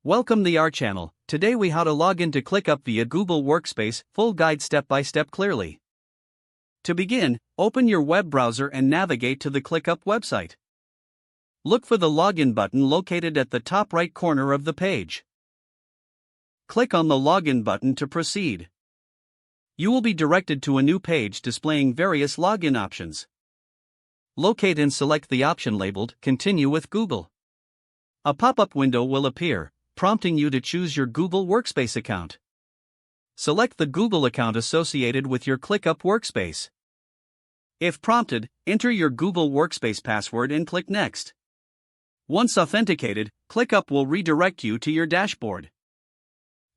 Welcome to our channel. Today we how to log into ClickUp via Google Workspace, full guide step by step clearly. To begin, open your web browser and navigate to the ClickUp website. Look for the login button located at the top right corner of the page. Click on the login button to proceed. You will be directed to a new page displaying various login options. Locate and select the option labeled Continue with Google. A pop-up window will appear, prompting you to choose your Google Workspace account. Select the Google account associated with your ClickUp Workspace. If prompted, enter your Google Workspace password and click Next. Once authenticated, ClickUp will redirect you to your dashboard.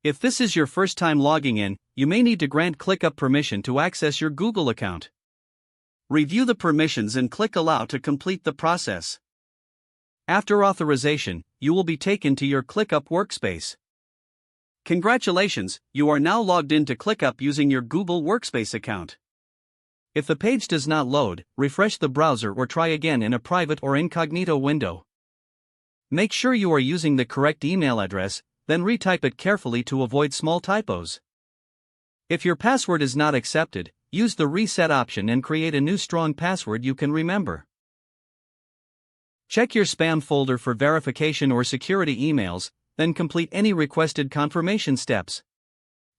If this is your first time logging in, you may need to grant ClickUp permission to access your Google account. Review the permissions and click Allow to complete the process. After authorization, you will be taken to your ClickUp Workspace. Congratulations, you are now logged into ClickUp using your Google Workspace account. If the page does not load, refresh the browser or try again in a private or incognito window. Make sure you are using the correct email address, then retype it carefully to avoid small typos. If your password is not accepted, use the reset option and create a new strong password you can remember. Check your spam folder for verification or security emails, then complete any requested confirmation steps.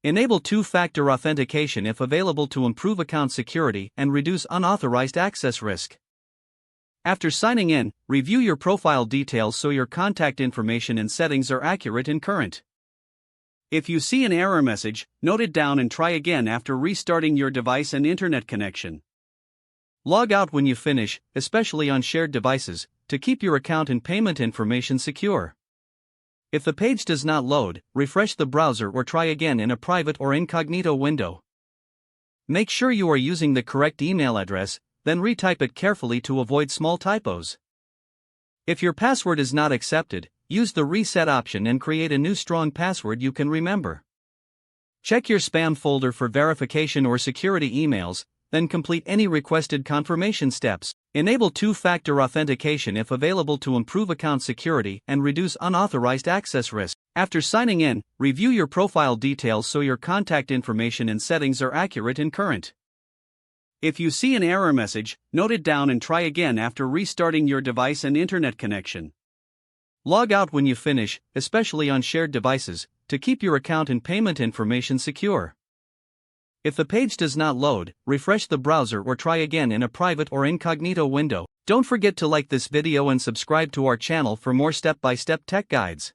Enable two-factor authentication if available to improve account security and reduce unauthorized access risk. After signing in, review your profile details so your contact information and settings are accurate and current. If you see an error message, note it down and try again after restarting your device and internet connection. Log out when you finish, especially on shared devices, to keep your account and payment information secure. If the page does not load, refresh the browser or try again in a private or incognito window. Make sure you are using the correct email address, then retype it carefully to avoid small typos. If your password is not accepted, use the reset option and create a new strong password you can remember. Check your spam folder for verification or security emails, then complete any requested confirmation steps. Enable two-factor authentication if available to improve account security and reduce unauthorized access risk. After signing in, review your profile details so your contact information and settings are accurate and current. If you see an error message, note it down and try again after restarting your device and internet connection. Log out when you finish, especially on shared devices, to keep your account and payment information secure. If the page does not load, refresh the browser or try again in a private or incognito window. Don't forget to like this video and subscribe to our channel for more step-by-step tech guides.